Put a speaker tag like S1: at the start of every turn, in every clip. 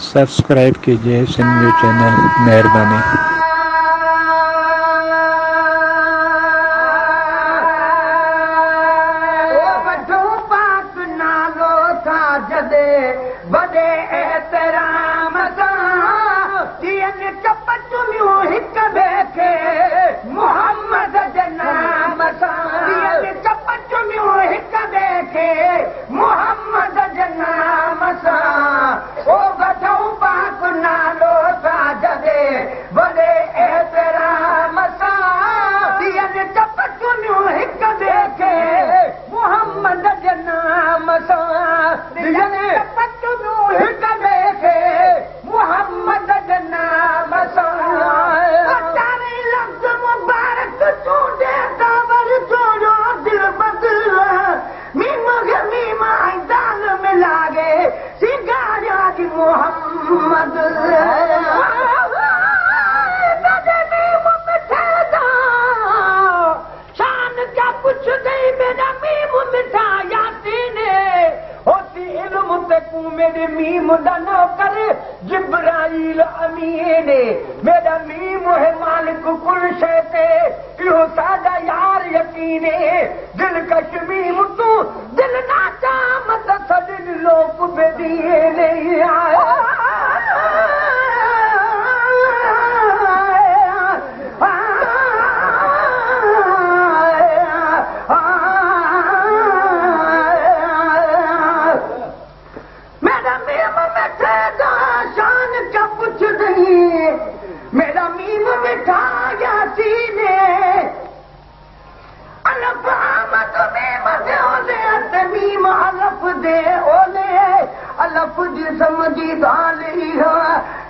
S1: Subscribe कीजिए Sindhu channel, मेहरबानी। मेरे मीम दा नौकर जिब्राइल अमीन मेरा मीम है मालिक कुल शै ते इहो सादा यार यकीन दिल कश मीम तू दिल ना चामत सदिन लोक बेदिए नहीं आया मेरा मीम मिठाया सीने अलफ आमद में मजे ओले मीम अलफ दे ओले अलफ दी समझी दाल इहा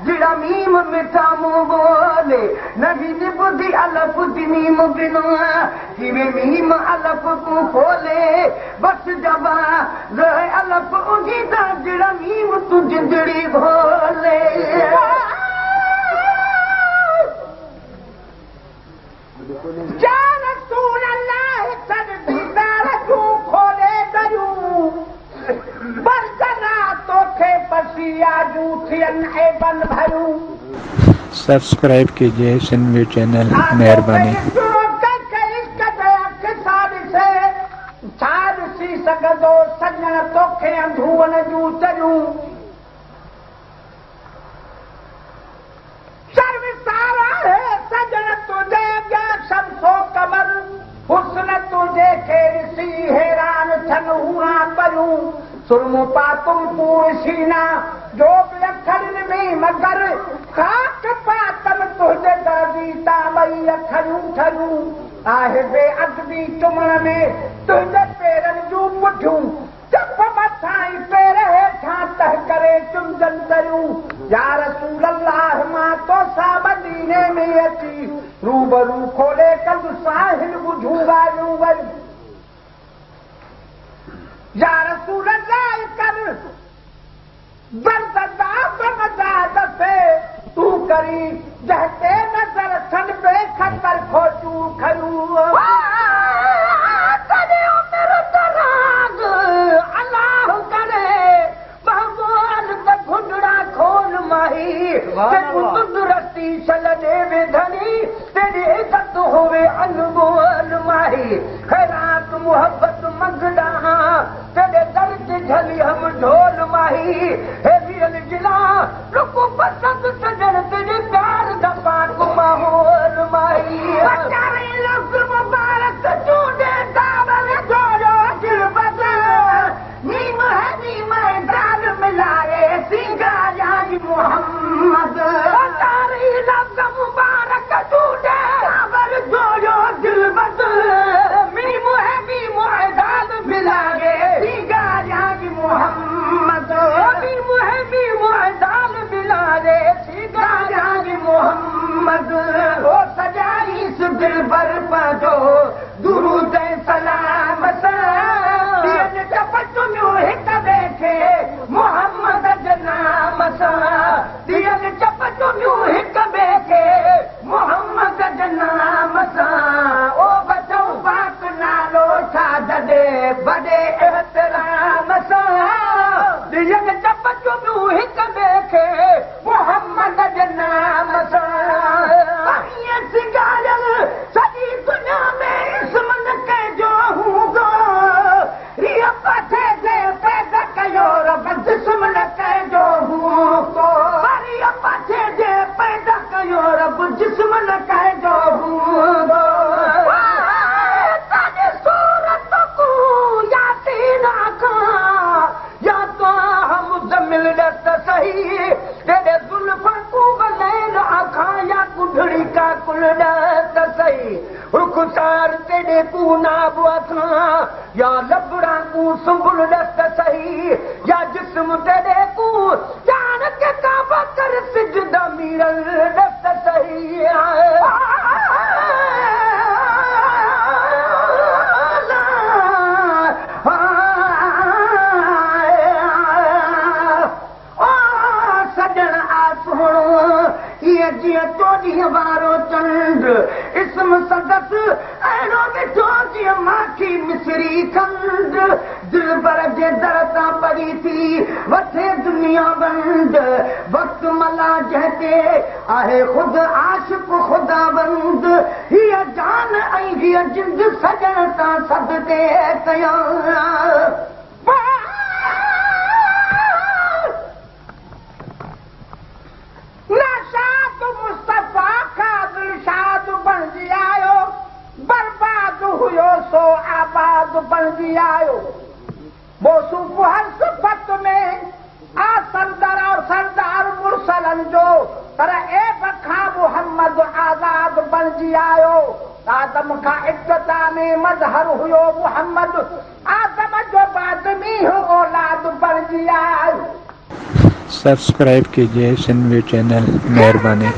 S1: जिड़ा मीम मिठा मुंह बोले नहीं निबुदी अलफ दी मीम बिनो जिवे मीम अलफ को खोले बस जबा रहे अलफ उजी दा जिड़ा मीम तू जिंदड़ी भोले सब्सक्राइब कीजिए सिंधु चैनल, मेहरबानी। सजन तोखे अंधूअन जूं चरियूं सर्वसारा है सजन तुझे ॿिया शमसो कमर हुस्न तुझे खे ॾिसी हैरान थियनि हूरा परियूं सुरमो पातुम पूर सीना जो बि अखरनि में मगर खाक पातम तुंहिंजे दर्दी ताबई अखरियूं ठरियूं आहे बेअदबी चुमण में तुंहिंजे पेरनि जूं पुठियूं चप मथां ई पेर हेठां तह करे चुमजनि दरियूं या रसूल अल्लाह मां तोसां मदीने में अची रूबरू खोले कंदु साहिल ॿुधूं ॻाल्हियूं वरी या रसूल अल्लाह कर तू करी जहते नजर सन पे खतर खोचू खरू अल्लाह करे भगवान त घुंडड़ा खोल माही कुदरती सल देवे धनी तेरी इज्जत होवे अनमोल माही खैरात मोहब्बत मंगदा तेरे दर्द झली हम ढोल माही हे वीरन जिला रुको पसंद सजन तेरे प्यार दा पाक माहौल माही बचारे लफ्ज मुबारक चूड़े दावल जोड़ो दिल बदल नीम है दाल मिलाए सिंगारा मोहम्मद बचारे लफ्ज मुबारक चूड़े दावल जोड़ो दिल बदल नीम है दाल मिलाए सिंगारा मोहम्मद दाल मिलाए सिंगारा मोहम्मद ओ सजाई दिल भर पाजो दुरूद सलाम सां चपचुनियूं हिक देखे मोहम्मद जे नाम सां दियनि चपचुनियूं हिक देखे मोहम्मद जे नाम सां ओ बचो पाक नालो छा जॾे बड़े एहतराम सां दियनि चपचुनियूं हिक देखे त सही तेरे जुल्फन को गलैन आखा या कुढ़ड़ी का कुलड त सही रुखसार तेरे को नाब अखा या लबड़ा को सुंबुल त सही या जिस्म तेरे को जान के काबा कर सिजदा मीरल त सही जीअं चोॾीह वारो चंड इसम सदस अहिड़ो ॾिठो जीअं माखी मिसरी खंड दिलबर जे दर तां परी थी वठे दुनिया बंद वक़्त मला जंहिंते आहे ख़ुदि आशिक़ ख़ुदा बंद हीअ जान ऐं हीअ जिंद सजण तां सदके कयां सो आबाद बणजी आयो मौसूफ़ हर सिफ़त में आ सरदार और सरदार मुरसलन जो पर ऐब खां मुहम्मद आज़ाद बणजी आयो आदम खां इब्तिदा में मज़हर हुयो मुहम्मद आदम जो बादमी हो औलाद बणजी आयो
S2: सब्सक्राइब कीजिए सिंधवी चैनल मेहरबानी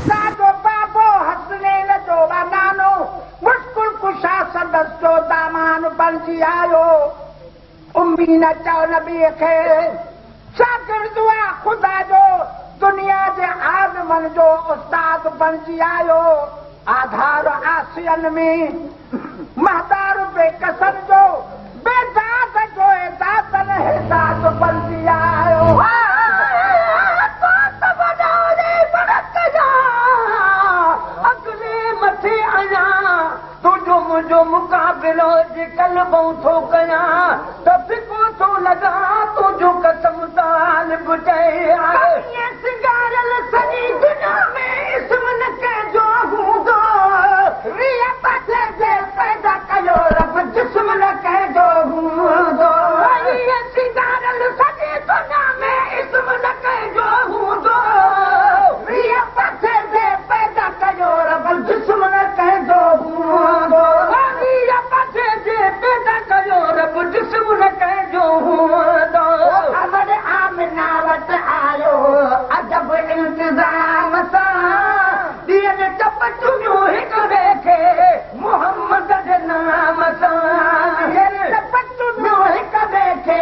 S1: बणजी आयो उम्मी न चओ नबीअ खे शागिर्द हुआ ख़ुदा जो दुनिया जे आज़मन जो उस्ताद बणजी आयो आधार आसियन में महदार बेकसन जो बेदात जो दातन हिदात बणजी आयो अॻिले मथे अञा तुंहिंजो मुंहिंजो मुक़ाबिलो जे कलबूं थो कयां त फिको थो लॻा तुंहिंजो कसम तालिब चए सिंगारल सॼी दुनिया में इसम न कंहिंजो हूंदो रिया पथे जे पैदा कयो रब जिस्म न कंहिंजो हूंदो सिंगारल सॼी दुनिया में इसम न कंहिंजो हूंदो रिया पथे जे पैदा कयो रब जिस्म न कंहिंजो हूंदो जिस्म न कंहिंजो हूंदो अमर आमिना वटि आयो अदब इंतज़ाम सां ॾींहं टप चुनियो हिक ॿिए खे मुहम्मद जे नाम सां टप चुनियो हिक ॿिए खे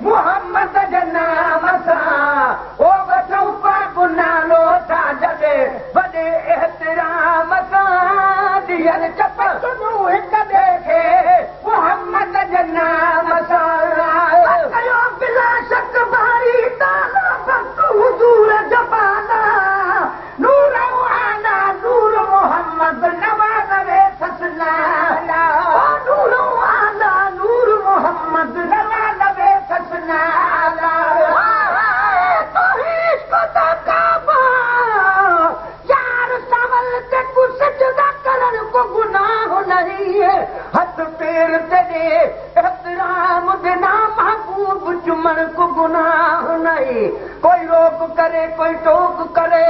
S1: मुहम्मद जे नाम सां ओ वठूं पाक नालो था जॾे वॾे एतिराम सां ॾींहं टप चुनियो हिक ॿिए खे मुहम्मद जे नाम सां कयो बिला शक भारी ताला भक्त हुजूर जबाना नूर आना नूर मोहम्मद नवाज़े फसला नूर आना नूर मोहम्मद नवाज़े फसला तो इश्क दा काबा यार सावल ते को सजदा करण को गुनाह नहीं है हथ पैर तेरे एहतराम बिना महबूब चुमण को गुनाह नहीं कोई रोक करे कोई टोक करे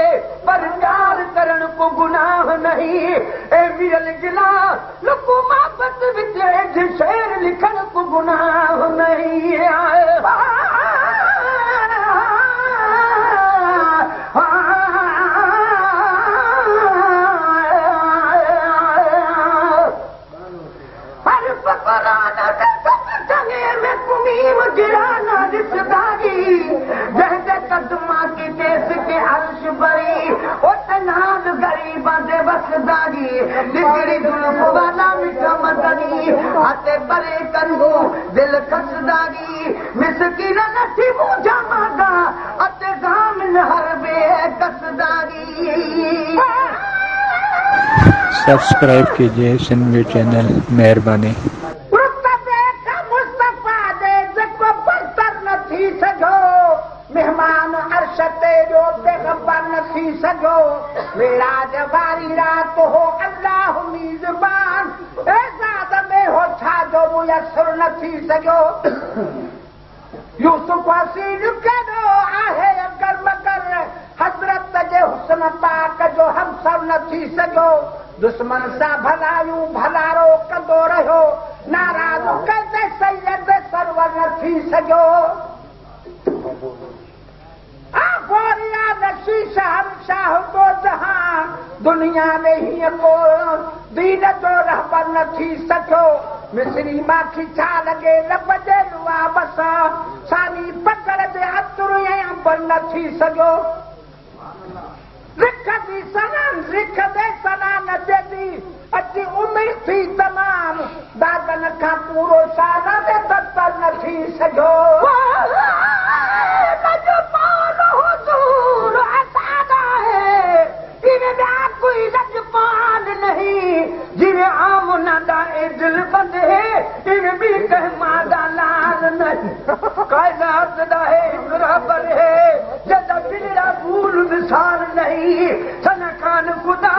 S1: पर प्यार करण को गुनाह नहीं ए विरल गिला लुको मोहब्बत विच शेर लिखण को गुनाह नहीं गिराना रिश्तेदारी जैसे कदमा की देश के अर्श बरी उतनाद गरीबा दे बसदारी निगरी दुल्फ वाला मिठा मदनी आते परे करू दिल कसदारी मिसकीन नथी मुझा मादा अते गाम हर बे कसदारी
S2: सब्सक्राइब कीजिए सिंधवी चैनल मेहरबानी
S1: मेहमान अर्श तेरो पैगंबर न थी सघो मेराज वारी रात हो अल्लाह मीज़बान एज़ाद में हो छा जो मुयसर न थी सघो यूसुफ हसीन कॾो आहे अगर अवसर न थी सघियो दुश्मन सां भलायूं भलारो कंदो रहियो नाराज़ कंदे सैयद सरवर न थी सघियो गोरिया नशी शहंशाह को जहां दुनिया में हीअं को दीन जो रहबर न थी सघियो मिस्री माखी छा लॻे लब जे लुआब सां सानी पकड़ जे अतुर ऐं अंबर न थी सघियो रिख दे सना न चेती अची उमीद थी तमाम दादन खां पूरो साल में तत्पर न थी सघियो कोई लजपान नहीं जिन्हें आमना दाए दिल बंधे इन भी कह मादा लाल नहीं कायनात दाए बराबर है जदा बिगड़ा भूल विसार नहीं सनखान खुदा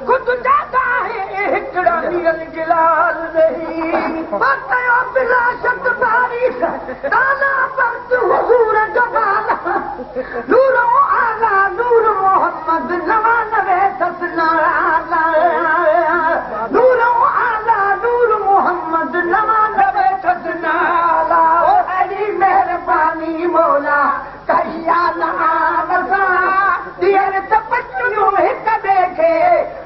S1: खुद जाता है एकड़ा नियल गिलाल नहीं बतायो बिला शब्द बारिश ताला पर हुजूर जमाना नूर आला नूर मोहम्मद नवानवे ससना नूर आला नूर मोहम्मद नवानवे ससना अड़ी मेहरबानी मौला कहिया न आनसा दियर तपचुयो हिक देखे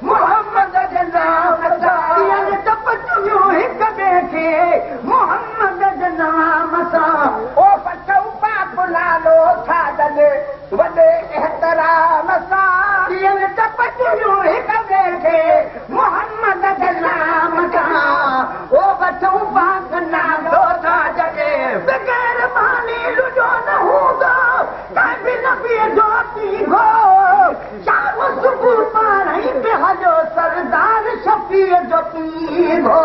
S1: मोहम्मद जे नाम सा दियर तपचुयो हिक देखे मोहम्मद जे नाम सा ओ पचौ पाप लालो था दले वडे एहतराम सा दियर तपचुयो हिक देखे मोहम्मद जे नाम सा ओ पचौ पाप लालो था जगे बगैर मानी लुजो न होगा काबे नबी जोती हो शाम सुबह पानी पे हजो सरदार शफी जो पी हो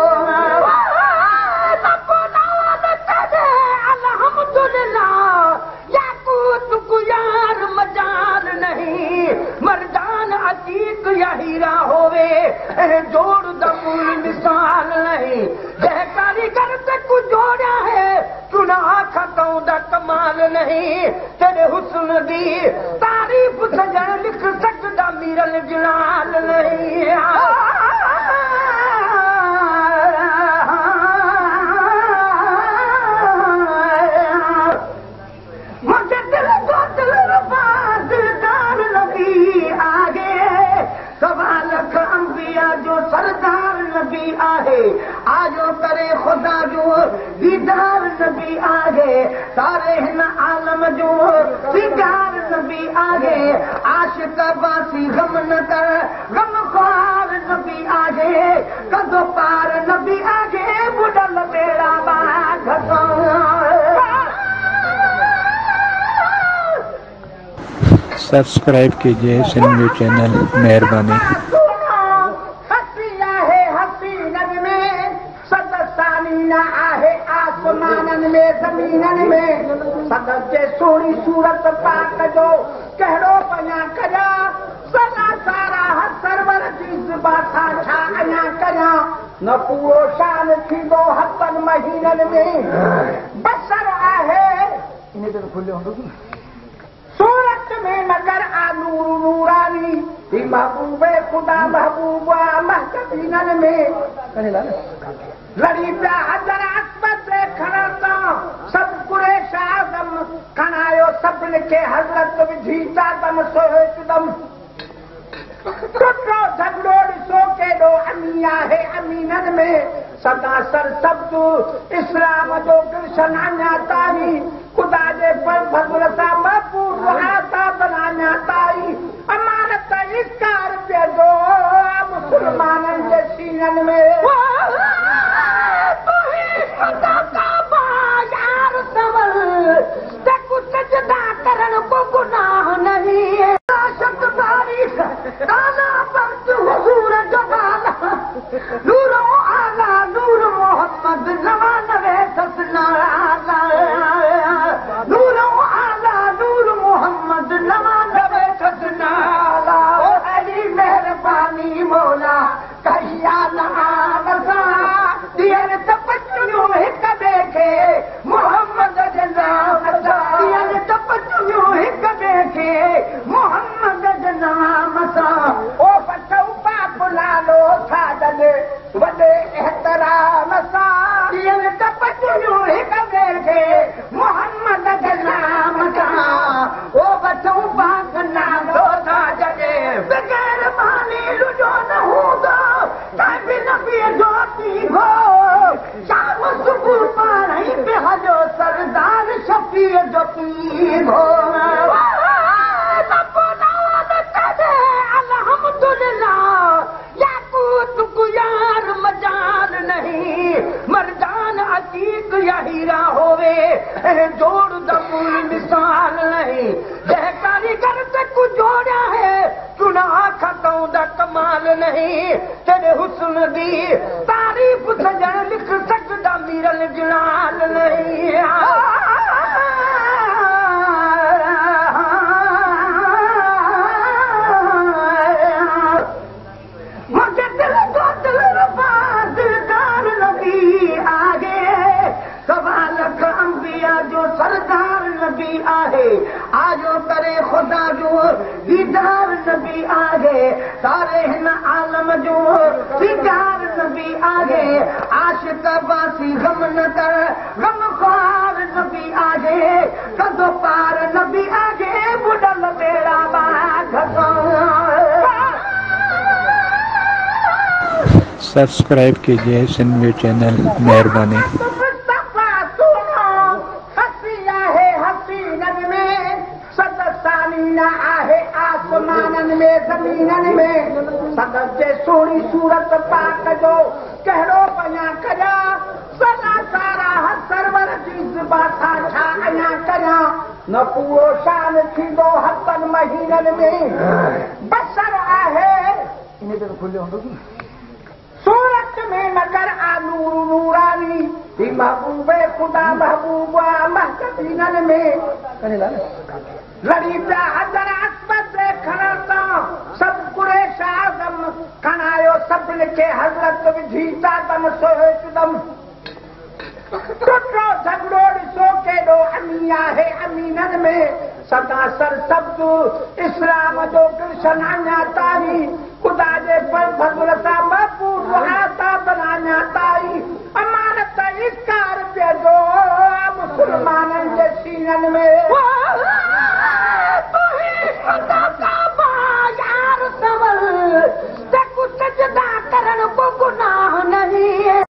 S1: मर्दान अतीक या हीरा होवे जोड़ दमूल मिसाल नहीं जह कारीगर से कुछ जोड़ा है चुना खतों दा कमाल नहीं तेरे हुस्न दी तारीफ सजन लिख सकदा मीरल जलाल नहीं मुझे दिल को दिल रफा दिलदार नबी आगे सवाल अंबिया जो सरदार नबी आहे आजो करे खुदा जो दीदार नबी आगे सारे हिन आलम जो दीदार नबी आगे आशिक बासी गम न कर गम ख्वार नबी आगे कदो पार नबी आगे बुढ़ल बेड़ा बाघ
S2: सब्सक्राइब कीजिए सिंधु चैनल मेहरबानी
S1: आसमानन में ज़मीनन में सदत जे सोणी सूरत पाक जो कहिड़ो पञा कया सदा सारा सरवर जी ज़ुबा सां छा अञा कया न पूरो शान थींदो हफ़्तनि महीननि में बसर आहे इन जो खुलियो हूंदो सूरत में मगर आ नूर नूरानी ही महबूबे खुदा महबूबा महबूबीनन में लड़ी पिया हज़र अस्मत से खड़ा सब कुरेश आज़म खणायो सभिनी खे हज़रत विझी चादम सो हिकदम टुटो झगड़ो ॾिसो केॾो अमी आहे अमीननि में सदा सर सब्दु इस्लाम जो गुलशन अञा ताईं खुदा जे फज़ल सां महफूज़ आज़ाद अञा ताईं अमानत इस्कार पियो जो मुस्लमाननि जे सीननि में करण को गुनाह नहीं शब्द बारिश ताला पर हुजूर जमाना नूर आला नूर मोहम्मद नवानवे ससना नूर आला नूर मोहम्मद नवानवे ससना अली मेहरबानी मौला कहिया न आनसा दियर तपचुयो हिक देखे मोहम्मद जे नाम सा दियर तपचुयो हिक देखे मोहम्मद जे नाम सा ओ दा कमाल नहीं तेरे हुस्न दी तारीफ सजण लिख सकदा मीरल जलाल नहीं मुझे दिल को दिल रबा दिलदार नबी आगे सवाल का अंबिया जो सरदार नबी आहे आजो करे खुदा जो दीदार नबी आगे सारे हिन आलम जो दीदार नबी आगे आशिक बासी गम न कर गम ख्वार नबी आगे कदो पार नबी आगे बुढ़ल बेड़ा
S2: सब्सक्राइब कीजिए सिंधु चैनल मेहरबानी।
S1: आहे आसमानन में ज़मीनन में सदर जे सोणी सूरत पाक जो कहिड़ो पया कया सदा सारा सरवर जी ज़िबाता छा अञा कया न पूरो शान थींदो हतन महीनन में बसर आहे इन ते खुलियो हूंदो सूरत में नगर आ नूर नूरानी ही महबूबे खुदा महबूबा महकदीनन में करेला लड़ी पिया हज़र अस्मत खणंदा सभु कुरैश आज़म खणायो सभिनी खे हज़रत विझी तादम सो हिकदम टुटो झगड़ो ॾिसो केॾो अमी आहे अमीननि में सदा सर सब्ज़ इस्लाम जो गुलशन अञा ताईं ख़ुदा जे फज़ल सां महफ़ूज़ आता बनाया ताईं अमानत इस्कार पियो मुस्लमाननि जे सीननि में